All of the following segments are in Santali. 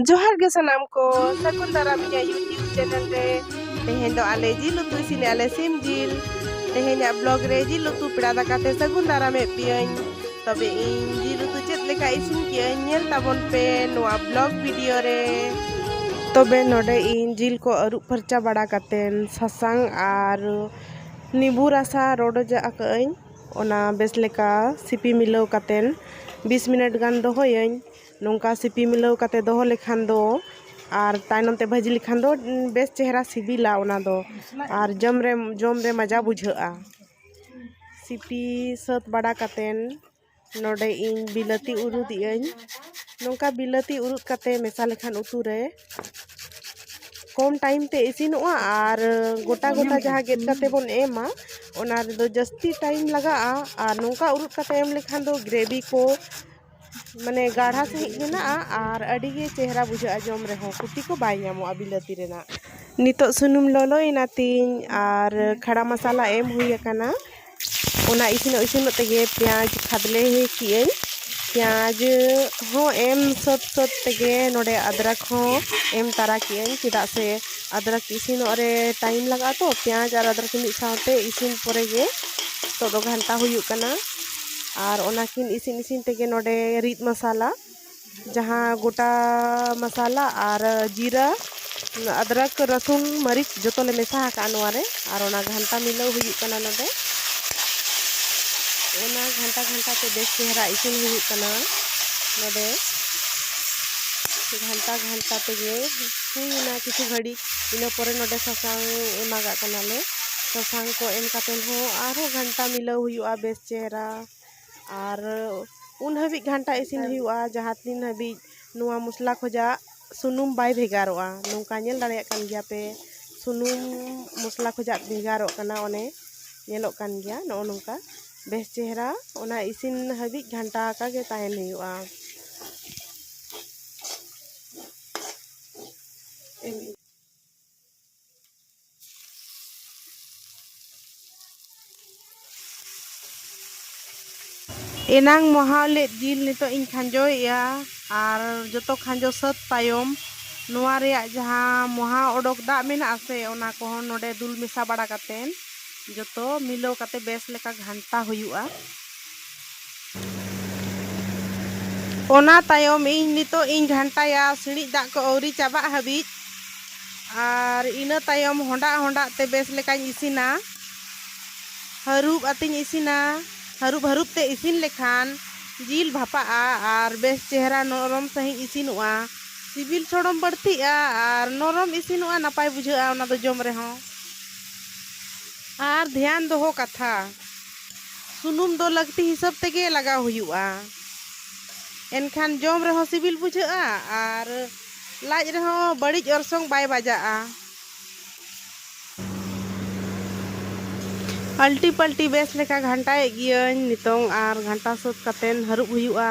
जोहार गे सनाम को सगुन दाराम इᱧᱟ यूट्यूब चैनल रे तेहेन दो आले जिल उतु इसिन आले सिम जिल तेहेन ब्लॉग रे जिल उतु पेड़ा दाकाते सगुन दाराम पियन तबे इन जिल उतु चेत लेका इसिन कियन नेल ताबन पे नोआ ब्लॉग वीडियो रे तबे नोडे इन जिल को अरु फरचा बड़ा कातेन ससांग आर नींबू रसा रोडोजा आकइन ओना बेस लेका सिपी मिलाव कातेन 20 मिनट गान दोहोयन नोंका सिपी मिलाव काते दोहो लेखान दो और तायनम ते भाजी लेखान दो बेस चेहरा सिबिला ओना दो और जम रे मजा बुझाआ सिपी सत बड़ा कातेन नोडे इन बिलाती उरुदियन नोंका बिलाती उरुद काते मेसा लेखान उतु रे कम टाइम ते इसिनोआ और गोटा गोटा जहाँ गेट काते बोन एमा ओना रे दो जस्ती टाइम लगाआ और नोंका उरुद काते एम लेखान दो ग्रेवी को माने गाढ़ा सहित मेना और अडिगे चेहरा बुझा जम रहे कुटी को बाय नामो बिलाती रेना नितो सुनुम लोलो इनातिन और खड़ा मसाला एम हुई अकना ओना इसिन तेगे प्याज खादले हे कियन प्याज हो एम सत तेगे नोडे अदरक हो एम तारा कियन चिदा से अदरक इसिन रे टाइम लगा तो प्याज और अदरक मिद साथे इसिन परे गे तो दो घंटा हुयुक कना और ओनाकिन इसिन तेगे नोडे रिद मसाला जहाँ गोटा मसाला और जीरा अदरक रसुन मरीच जो ले मेसा का नोरे और ओना घंटा मिलाव हुयुक कना नोडे ओना घंटा ते बेस चेहरा इसिन हुयुक कना नोडे घंटा तेगे हुईना किछु घड़ी इना परे नोडे ससांग एमागा कनाले ससांग को एम कातेन हो आरो घंटा मिलाव हुयुआ बेस चेहरा और उन हबी घंटा इसिन हुआ जहाँ तीन हबी नुआ मसला खोजा सुनुम बाय भेगारोआ नोंका नेल दाड़ेया कान गया पे सुनुम मसला खोजा भेगारो कना ओने नेलोक कान गया नो नोंका बेस चेहरा ओना इसिन हबी घंटा का गे ताहेन हुआ एनांग मोहाले जिल नितो इन खांजोया और जतो खांजो सत तायम नोआ रेया जहाँ मोहा ओडोक दा मेना आसे ओना को नोडे दुल मेसा बड़ा कातेन जतो मिलो काते बेस लेका घंटा हुयुआ ओना तायम इन नितो इन घंटाया सिणी दा को औरी चाबा हबी और इना तायम होंडा ते बेस लेका इसिना हरूब अतिन इसिना हरूब ते इसिन लेखान जिल भापाआ और बेस चेहरा नरम सही इसिनुआ सिबिल छोड़म बढ़तिया और नरम इसिनुआ नपाय बुझाआ ओना दो जम रे हो और ध्यान दोहो कथा सुनुम दो लगती हिसाब तेगे लगा हुयुआ एनखान जम रे हो सिबिल बुझाआ और लाज रे हो बड़ी अरसंग बाय बाजाआ अल्टी पल्टी बेस लेका घंटा गियन नितोंग और घंटा सत कातेन हरूब हुयुआ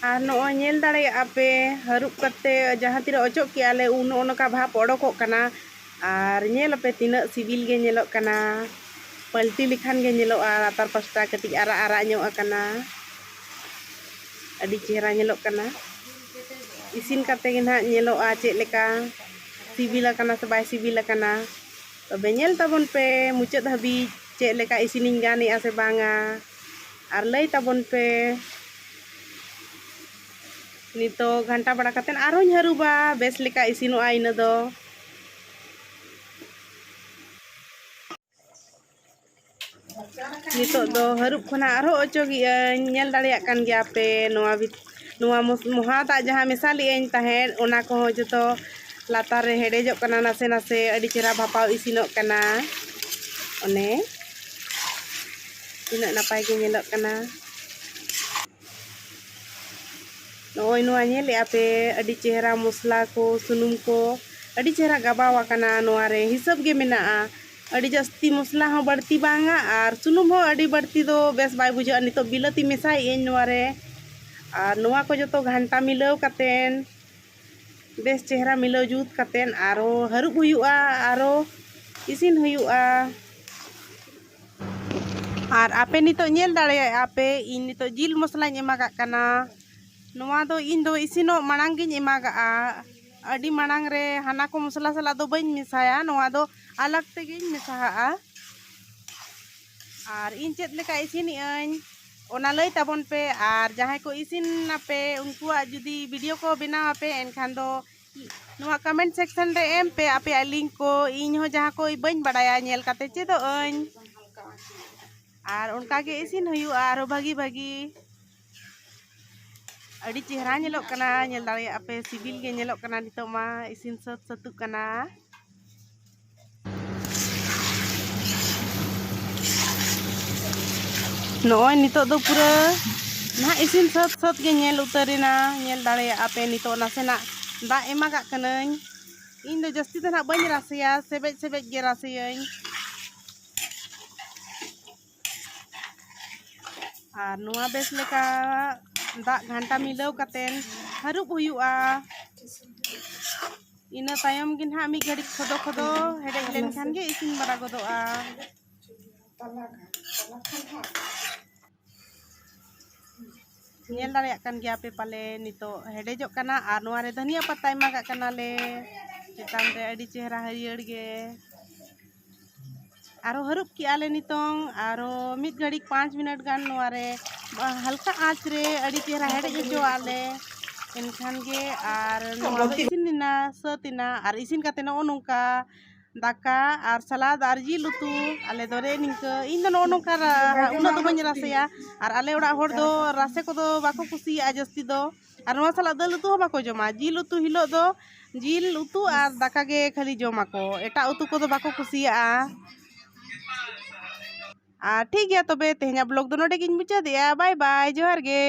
और नो नेल दाड़ेया पे हरूब कते जहाँ तीर अचोक कियाले उन ओनका भाप ओडोकोक कना और नेल पे तीना सिबिल गे नेलोक कना पलटी लिखान गे नेलोआ लातार पास्टा कटी आरा आरा ᱧᱚᱜ akana अडी चेहरा नेलोक कना इसिन काते गे ना नेलोआ चेक लेका सिबिल akana से बाय सिबिल akana तबे नेल ताबन पे मुचाद हबी चेक लेका इसिनिंग गानेआ से बांगा और लई ताबन पे नितो घंटा बड़ा कातेन आरोñ हरुबा बेस लेका इसिनोआ इना दो नितो दो हरूब खना आरो अचोगिया नेल दाड़ेया कान गया पे नोआ मोहा दा जहाँ मेसाली एन ताहेन ओना को जतो लातार रे हेडेजो कना नासे नासे अडी चेहरा भापाव इसिनोक कना ओने तिना नापाय गे नेलोक कना नोय नोआ नेलेआ पे अडी चेहरा मसला को सुनुम को अडी चेहरा गाबावा कना नोआ रे हिसाब गे मेनाआ अड़ी जस्ती मसला हो बढ़ती बांगा और सुनुम हो अड़ी बढ़ती दो बेस बाय बुझा नितो बिलाती मेसाई एन नोरे और नोआ को जो घंटा मिलाव कातेन बेस चेहरा मिलाव जुत कातेन आरो हरुब हुयुआ आरो इसिन हुयुआ। और आपे नितो नेल दाड़े आपे इन नितो जिल मसला एमागा कना नोआ दो इन दो इसिनो मांग गिन एमागा अडी मांग रे हाना को मसला सला दो बइन मिसाया नोआ दो अलग ते गिन मिसाहा। और इन चेद लेका इसिन अन ओना लई ताबन पे और जहां को इसिन आपे उनकुआ जुदी वीडियो को बनाव आपे एनखान दो नोआ कमेंट सेक्शन रे एम पे आपे लिंक को इन हो जहां को बइन बड़ाया नेल काते चेदो अन और उनका के इसिन हुयुआ आरो भागी भागी अड़ी चेहरा नेलोक कना नेल दाड़े आपे सिबिल गे नेलोक कना नितो मा इसिन सत सतुक कना। नोय नितो दो पूरा ना इसिन सत सत गे नेल उतरेना नेल दाड़े आपे नितो नासेना दा एमागा कनई इन दो जस्ती तो ना बइन रासेया सेबेज सेबेज गे रासेयई। और नुआ बेस लेका दा घंटा मिलाव कातेन हरुब हुयुआ इना तायम गिन हा मी घड़ी खदो खदो हेडेज लेन खान गे इसिन बड़ा गदोआ। नेल दाड़े कान गया पे पाले नितो हेडेजो कना और नुआ रे धनिया पत्ता एमागा कना ले चेतान रे अड़ी चेहरा हरियर गे आरो हरुब की आले नितोंग आरो मिद घड़ी 5 मिनट गान नोआ रे हल्का आँच रे अड़ी चेहरा हेडेज जो आले एनखान गे और नोआ दो इसिन सतिना और इसिन काते नो नोंका दाका और सलाद और जिल उतु आले दोरे निंक इन दो नो नोंका उना दो बइन रासेया और आले ओड़ा होड़ दो रासे को दो बाको कुसिया जस्ती दो और नोआ सला दल उतु हो बाको जमा जिल उतु हिलो दो जिल उतु और दाका गे खाली जमा को एटा उतु को दो बाको कुसिया। ठीक है तबे तेहना ब्लॉग दो नोडे गिन मुचा दिया बाय बाय जोहार गे।